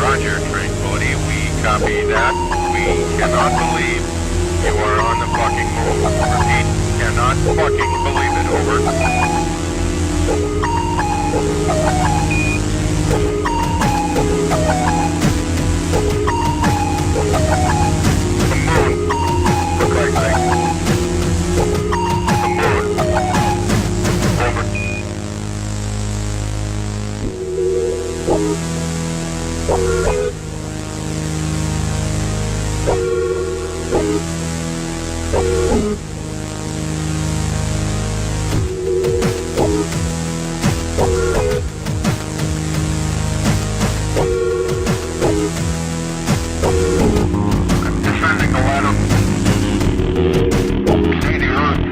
Roger, Tranquility. We copy that. We cannot believe you are on the fucking moon. Repeat, cannot fucking believe it. Over. The moon. For Christ's sake. The moon. Over. Descending the ladder. See the Earth.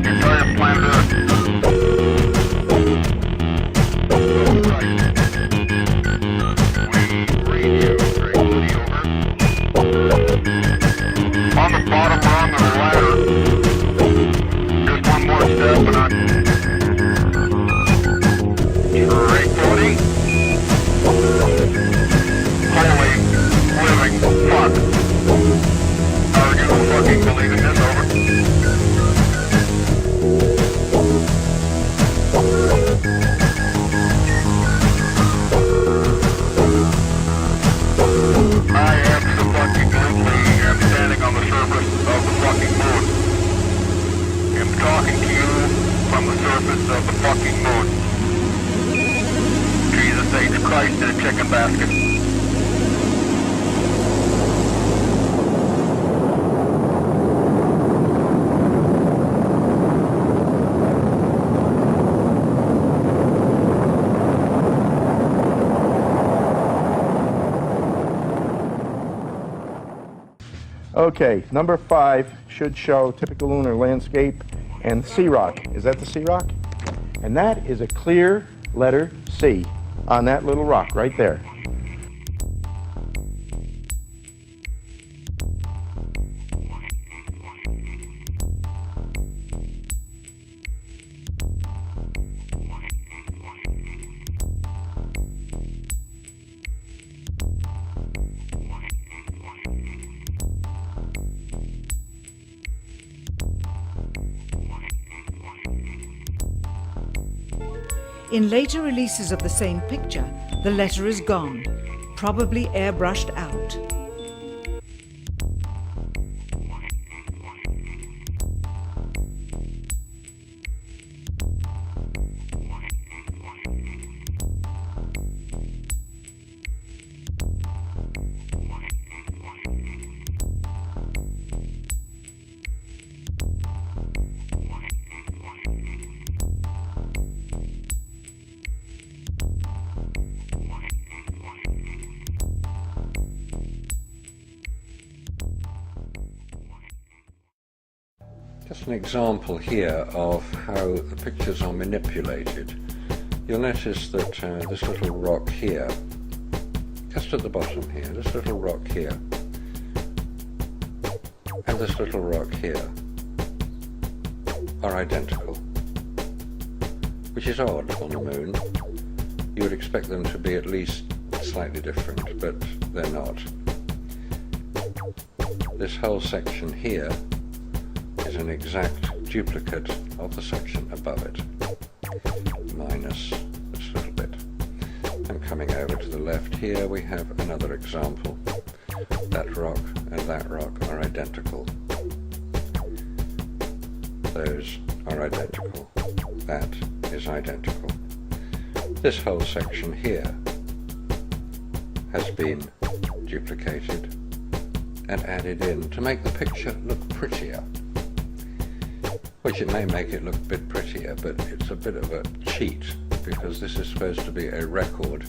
The entire planet Earth. On the bottom rung of the ladder. Just one more step and I'm... Tranquility. Holy living fuck. Are you fucking believing this? Over. I absolutely am standing on the surface of the fucking moon. I'm talking to you from the surface of the fucking moon. Jesus H. Christ in a chicken basket. Okay, number 5 should show typical lunar landscape and sea rock. Is that the sea rock? And that is a clear letter C on that little rock right there. In later releases of the same picture, the letter is gone, probably airbrushed out. Just an example here of how the pictures are manipulated. You'll notice that this little rock here, just at the bottom here, this little rock here, and this little rock here are identical, which is odd on the moon. You would expect them to be at least slightly different, but they're not. This whole section here is an exact duplicate of the section above it, minus this little bit. And coming over to the left here we have another example. That rock and that rock are identical. Those are identical. That is identical. This whole section here has been duplicated and added in to make the picture look prettier. Which it may make it look a bit prettier, but it's a bit of a cheat because this is supposed to be a record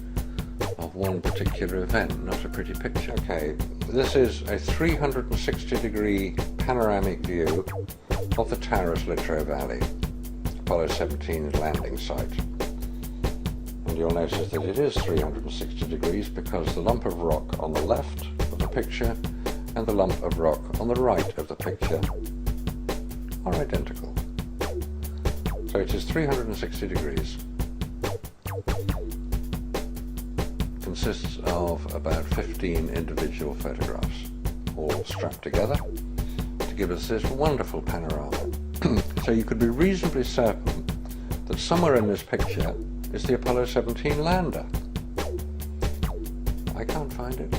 of one particular event, not a pretty picture. Okay, this is a 360-degree panoramic view of the Taurus Littrow Valley, Apollo 17's landing site. And you'll notice that it is 360 degrees because the lump of rock on the left of the picture and the lump of rock on the right of the picture are identical. So it is 360 degrees. consists of about 15 individual photographs, all strapped together to give us this wonderful panorama. So you could be reasonably certain that somewhere in this picture is the Apollo 17 lander. I can't find it.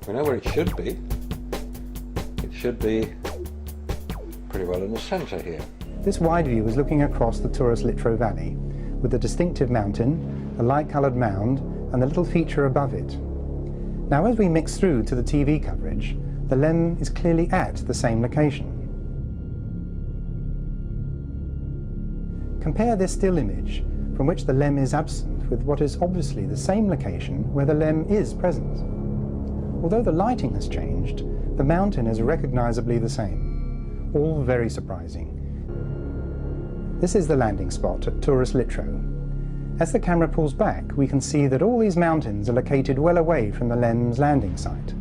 We know where it should be. It should be pretty well in the centre here. This wide view is looking across the Taurus-Littrow Valley with the distinctive mountain, the light-coloured mound and the little feature above it. Now as we mix through to the TV coverage, the LEM is clearly at the same location. Compare this still image, from which the LEM is absent, with what is obviously the same location where the LEM is present. Although the lighting has changed, the mountain is recognisably the same. All very surprising. This is the landing spot at Taurus-Littrow. As the camera pulls back, we can see that all these mountains are located well away from the LEM's landing site.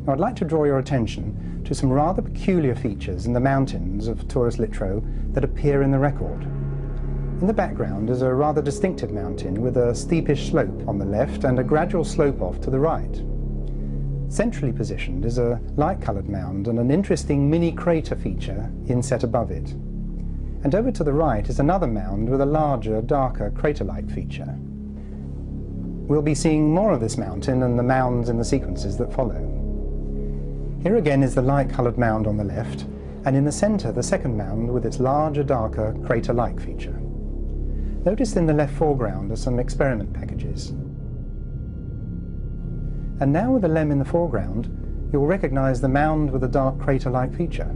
Now I'd like to draw your attention to some rather peculiar features in the mountains of Taurus-Littrow that appear in the record. In the background is a rather distinctive mountain with a steepish slope on the left and a gradual slope off to the right. Centrally positioned is a light-coloured mound and an interesting mini crater feature inset above it. And over to the right is another mound with a larger, darker crater-like feature. We'll be seeing more of this mountain and the mounds in the sequences that follow. Here again is the light-coloured mound on the left, and in the centre the second mound with its larger, darker crater-like feature. Notice in the left foreground are some experiment packages. And now with the LEM in the foreground, you'll recognise the mound with a dark crater-like feature.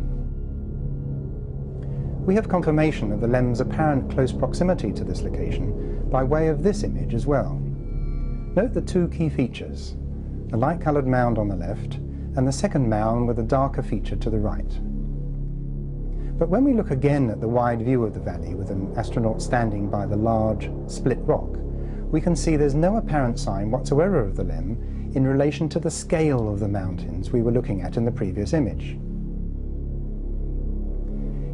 We have confirmation of the LEM's apparent close proximity to this location by way of this image as well. Note the two key features, the light-coloured mound on the left and the second mound with a darker feature to the right. But when we look again at the wide view of the valley with an astronaut standing by the large split rock, we can see there's no apparent sign whatsoever of the LEM in relation to the scale of the mountains we were looking at in the previous image.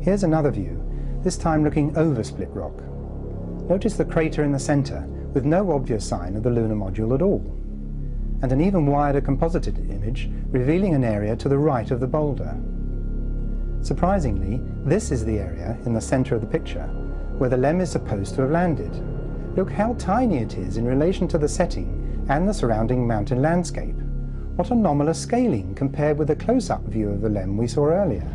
Here's another view, this time looking over Split Rock. Notice the crater in the centre with no obvious sign of the lunar module at all, and an even wider composited image revealing an area to the right of the boulder. Surprisingly, this is the area in the centre of the picture where the LEM is supposed to have landed. Look how tiny it is in relation to the setting and the surrounding mountain landscape. What anomalous scaling compared with the close-up view of the LEM we saw earlier.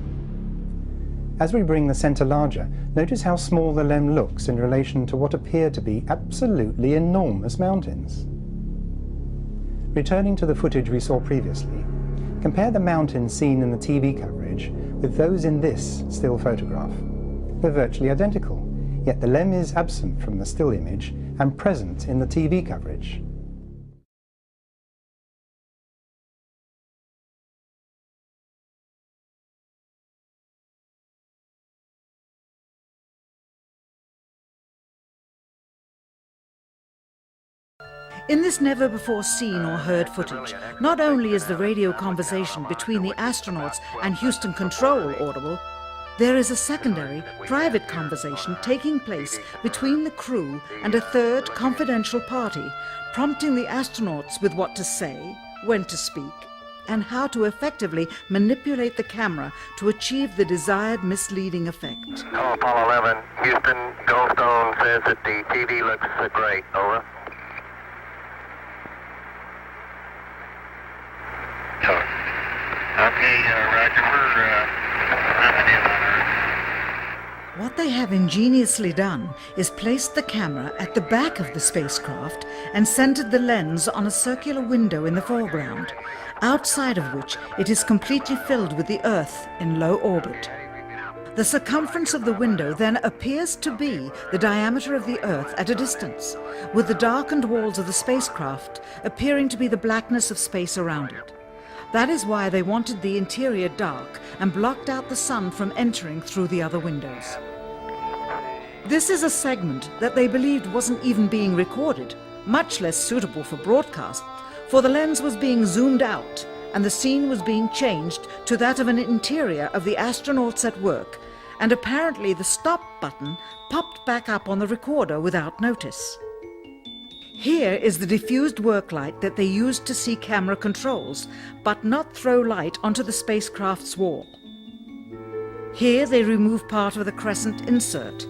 As we bring the centre larger, notice how small the LEM looks in relation to what appear to be absolutely enormous mountains. Returning to the footage we saw previously, compare the mountains seen in the TV coverage with those in this still photograph. They're virtually identical, yet the LEM is absent from the still image and present in the TV coverage. In this never-before-seen or heard footage, not only is the radio conversation between the astronauts and Houston Control audible, there is a secondary, private conversation taking place between the crew and a third confidential party, prompting the astronauts with what to say, when to speak, and how to effectively manipulate the camera to achieve the desired misleading effect. Hello, Apollo 11. Houston, Goldstone says that the TV looks great. Over. Okay, Roger, we're wrapping in on Earth. What they have ingeniously done is placed the camera at the back of the spacecraft and centered the lens on a circular window in the foreground, outside of which it is completely filled with the Earth in low orbit. The circumference of the window then appears to be the diameter of the Earth at a distance, with the darkened walls of the spacecraft appearing to be the blackness of space around it. That is why they wanted the interior dark and blocked out the sun from entering through the other windows. This is a segment that they believed wasn't even being recorded, much less suitable for broadcast, for the lens was being zoomed out and the scene was being changed to that of an interior of the astronauts at work, and apparently the stop button popped back up on the recorder without notice. Here is the diffused work light that they used to see camera controls, but not throw light onto the spacecraft's wall. Here they remove part of the crescent insert.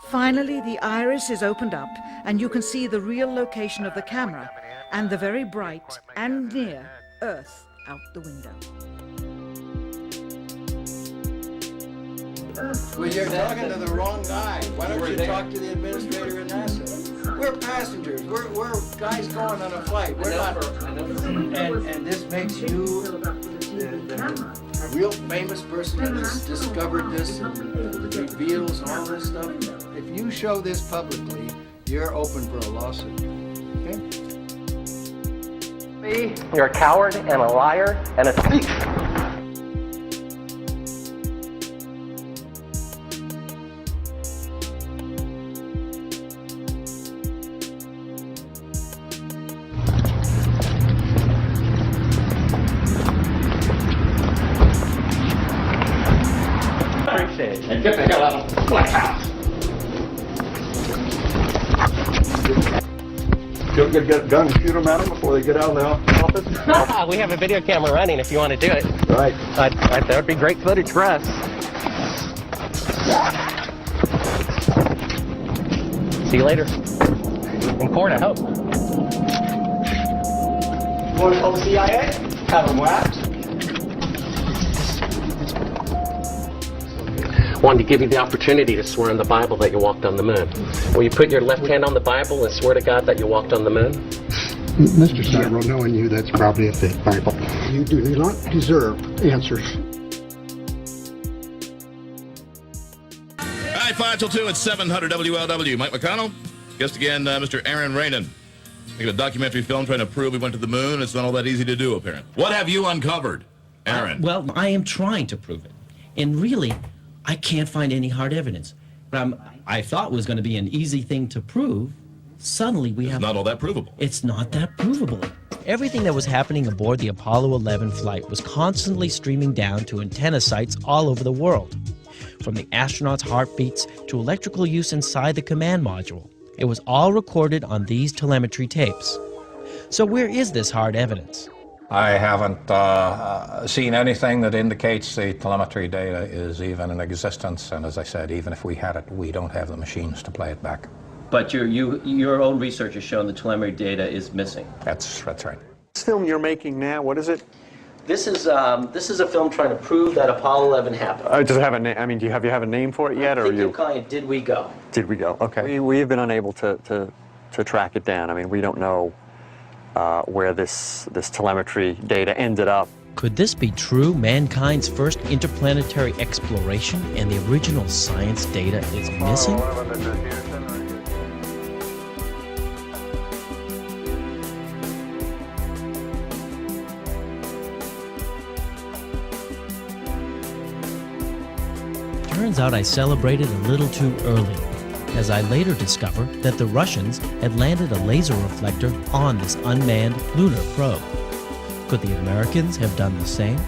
Finally, the iris is opened up and you can see the real location of the camera and the very bright and near Earth out the window. Well, you're talking to the wrong guy. Why don't you talk to the administrator at NASA? We're passengers. We're guys going on a flight. We're not. And this makes you the real famous person that has discovered this and reveals all this stuff. If you show this publicly, you're open for a lawsuit. Okay? You're a coward and a liar and a thief. And get the hell out of the White House. You'll get a gun and shoot them at them before they get out of the office? We have a video camera running if you want to do it. Right. That would be great footage for us. See you later. In court, I hope. You want to call the CIA? Have them whacked. Wanted to give you the opportunity to swear on the Bible that you walked on the moon. Will you put your left hand on the Bible and swear to God that you walked on the moon? Mr. Cyril, knowing you, that's probably a fake Bible. You do not deserve answers. All right, 5 till 2 at 700 WLW. Mike McConnell. Guest again, Mr. Aaron Rainin. Making a documentary film trying to prove we went to the moon. It's not all that easy to do, apparently. What have you uncovered, Aaron? Well, I am trying to prove it. And really, I can't find any hard evidence. But I thought was going to be an easy thing to prove. Suddenly we have... It's not all that provable. It's not that provable. Everything that was happening aboard the Apollo 11 flight was constantly streaming down to antenna sites all over the world. From the astronauts' heartbeats to electrical use inside the command module. It was all recorded on these telemetry tapes. So where is this hard evidence? I haven't seen anything that indicates the telemetry data is even in existence, and as I said, even if we had it, we don't have the machines to play it back. But your own research has shown the telemetry data is missing. That's right. This film you're making now, what is it? This is a film trying to prove that Apollo 11 happened. Does it have a name? I mean, do you have a name for it yet, I think you're calling it Did We Go? Did we go? Okay. We have been unable to track it down. I mean, we don't know where this telemetry data ended up. Could this be true? Mankind's first interplanetary exploration and the original science data is missing? Turns out I celebrated a little too early, as I later discovered that the Russians had landed a laser reflector on this unmanned lunar probe. Could the Americans have done the same?